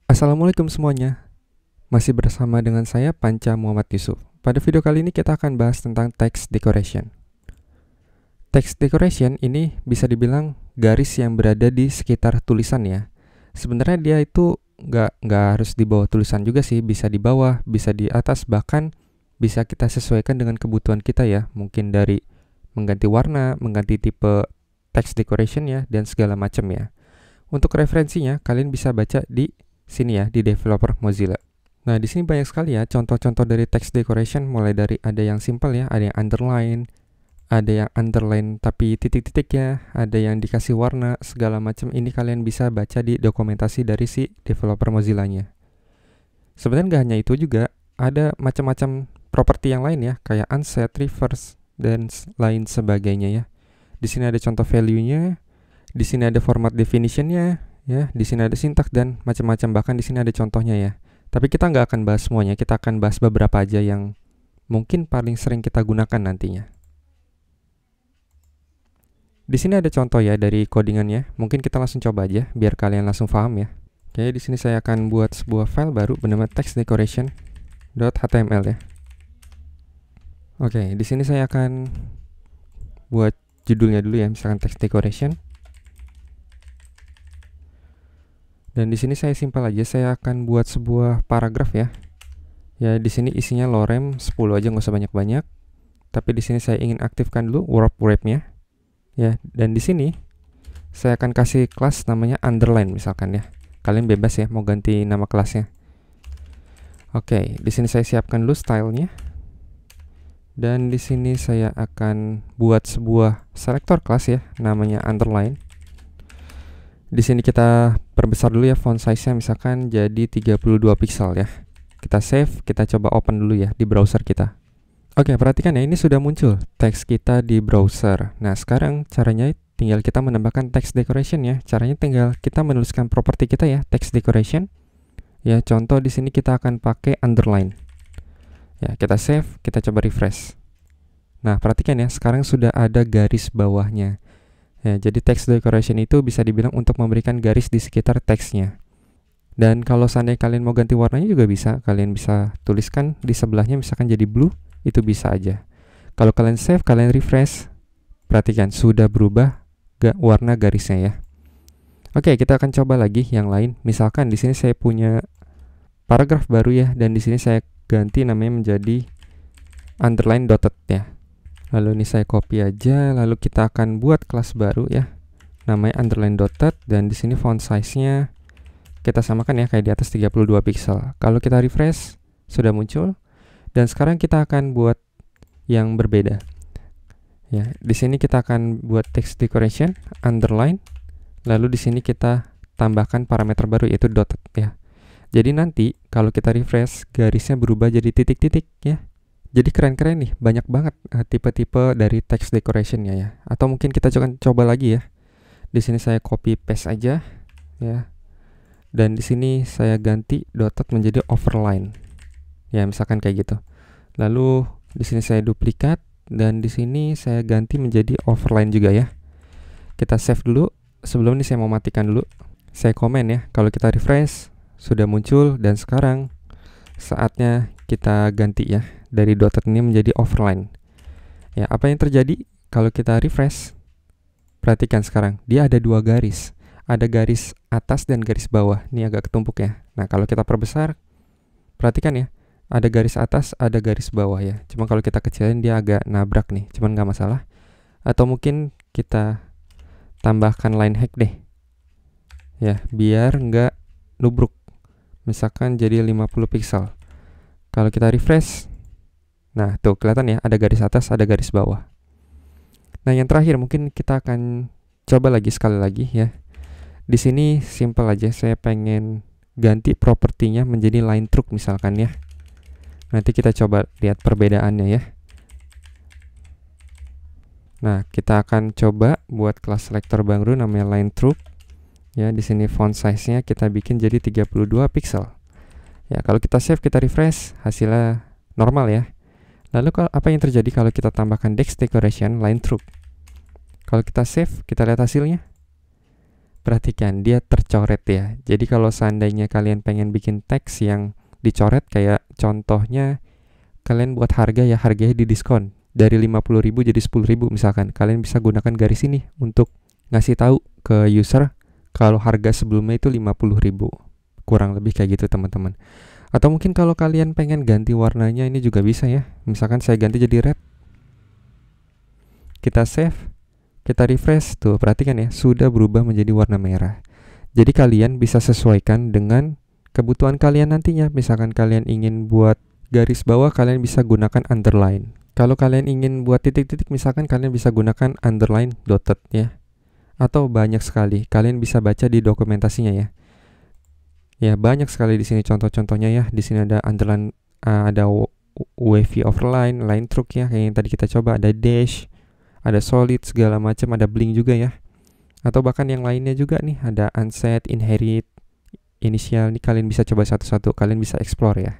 Assalamualaikum semuanya, masih bersama dengan saya Panca Muhammad Yusuf. Pada video kali ini kita akan bahas tentang text decoration. Text decoration ini bisa dibilang garis yang berada di sekitar tulisan ya. Sebenarnya dia itu nggak harus di bawah tulisan juga sih, bisa di bawah, bisa di atas, bahkan bisa kita sesuaikan dengan kebutuhan kita ya. Mungkin dari mengganti warna, mengganti tipe text decoration ya, dan segala macam ya. Untuk referensinya, kalian bisa baca di sini ya, di developer Mozilla. Nah, di sini banyak sekali ya contoh-contoh dari text decoration, mulai dari ada yang simple ya, ada yang underline tapi titik-titik ya, ada yang dikasih warna, segala macam. Ini kalian bisa baca di dokumentasi dari si developer Mozilla-nya. Sebenarnya nggak hanya itu juga, ada macam-macam properti yang lain ya, kayak unset, reverse, dan lain sebagainya ya. Di sini ada contoh value-nya, di sini ada format definition-nya, ya, di sini ada syntax dan macam-macam, bahkan di sini ada contohnya ya. Tapi kita nggak akan bahas semuanya, kita akan bahas beberapa aja yang mungkin paling sering kita gunakan nantinya. Di sini ada contoh ya dari codingannya, mungkin kita langsung coba aja biar kalian langsung paham ya. Oke, di sini saya akan buat sebuah file baru bernama textdecoration.html ya. Oke, di sini saya akan buat judulnya dulu ya, misalkan text decoration. Dan di sini saya simpel aja, saya akan buat sebuah paragraf ya. Ya, di sini isinya lorem 10 aja, nggak usah banyak-banyak. Tapi di sini saya ingin aktifkan dulu wrap-nya. Ya, dan di sini saya akan kasih kelas namanya underline misalkan ya. Kalian bebas ya mau ganti nama kelasnya. Oke, di sini saya siapkan dulu stylenya. Dan di sini saya akan buat sebuah selector class ya, namanya underline. Di sini kita perbesar dulu ya font size-nya, misalkan jadi 32 pixel ya. Kita save, kita coba open dulu ya di browser kita. Oke, perhatikan ya, ini sudah muncul teks kita di browser. Nah, sekarang caranya tinggal kita menambahkan text decoration ya. Caranya tinggal kita menuliskan properti kita ya, text decoration. Ya, contoh di sini kita akan pakai underline. Ya, kita save, kita coba refresh. Nah, perhatikan ya, sekarang sudah ada garis bawahnya. Ya, jadi text decoration itu bisa dibilang untuk memberikan garis di sekitar teksnya. Dan kalau seandainya kalian mau ganti warnanya juga bisa. Kalian bisa tuliskan di sebelahnya misalkan jadi blue, itu bisa aja. Kalau kalian save, kalian refresh, perhatikan sudah berubah warna garisnya ya. Oke, kita akan coba lagi yang lain. Misalkan di sini saya punya paragraf baru ya, dan di sini saya ganti namanya menjadi underline dotted ya. Lalu ini saya copy aja, lalu kita akan buat kelas baru ya, namanya underline dotted, dan di sini font size-nya kita samakan ya kayak di atas 32 pixel. Kalau kita refresh sudah muncul, dan sekarang kita akan buat yang berbeda. Ya, di sini kita akan buat text decoration underline, lalu di sini kita tambahkan parameter baru yaitu dotted ya. Jadi nanti kalau kita refresh garisnya berubah jadi titik-titik ya. Jadi keren-keren nih, banyak banget tipe-tipe dari text decoration-nya ya. Atau mungkin kita coba lagi ya. Di sini saya copy paste aja ya. Dan di sini saya ganti dotted menjadi overline. Ya, misalkan kayak gitu. Lalu di sini saya duplikat dan di sini saya ganti menjadi overline juga ya. Kita save dulu. Sebelum ini saya mau matikan dulu. Saya komen ya. Kalau kita refresh sudah muncul, dan sekarang saatnya kita ganti ya, dari dotted ini menjadi overline. Ya, apa yang terjadi kalau kita refresh? Perhatikan sekarang, dia ada dua garis. Ada garis atas dan garis bawah. Ini agak ketumpuk ya. Nah, kalau kita perbesar, perhatikan ya, ada garis atas, ada garis bawah ya. Cuma kalau kita kecilin dia agak nabrak nih, cuman nggak masalah. Atau mungkin kita tambahkan line hack deh. Ya, biar nggak nubruk. Misalkan jadi 50 pixel. Kalau kita refresh, nah tuh kelihatan ya, ada garis atas, ada garis bawah. Nah, yang terakhir mungkin kita akan coba lagi sekali lagi ya. Di sini simple aja, saya pengen ganti propertinya menjadi line truck misalkan ya. Nanti kita coba lihat perbedaannya ya. Nah, kita akan coba buat kelas selector baru namanya line truck. Ya, di sini font size-nya kita bikin jadi 32 pixel. Ya, kalau kita save, kita refresh, hasilnya normal ya. Lalu apa yang terjadi kalau kita tambahkan text decoration line truck? Kalau kita save, kita lihat hasilnya. Perhatikan, dia tercoret ya. Jadi kalau seandainya kalian pengen bikin teks yang dicoret, kayak contohnya kalian buat harga ya, harganya di diskon dari 50.000 jadi 10.000 misalkan, kalian bisa gunakan garis ini untuk ngasih tahu ke user kalau harga sebelumnya itu 50.000. Kurang lebih kayak gitu teman-teman. Atau mungkin kalau kalian pengen ganti warnanya, ini juga bisa ya. Misalkan saya ganti jadi red. Kita save, kita refresh, tuh perhatikan ya, sudah berubah menjadi warna merah. Jadi kalian bisa sesuaikan dengan kebutuhan kalian nantinya. Misalkan kalian ingin buat garis bawah, kalian bisa gunakan underline. Kalau kalian ingin buat titik-titik, misalkan kalian bisa gunakan underline dotted ya. Atau banyak sekali, kalian bisa baca di dokumentasinya ya. Ya, banyak sekali di sini contoh-contohnya ya. Di sini ada underline, ada wavy overline, line stroke ya, kayak yang tadi kita coba, ada dash, ada solid segala macam, ada blink juga ya. Atau bahkan yang lainnya juga nih, ada unset, inherit, initial. Nih kalian bisa coba satu-satu, kalian bisa explore ya.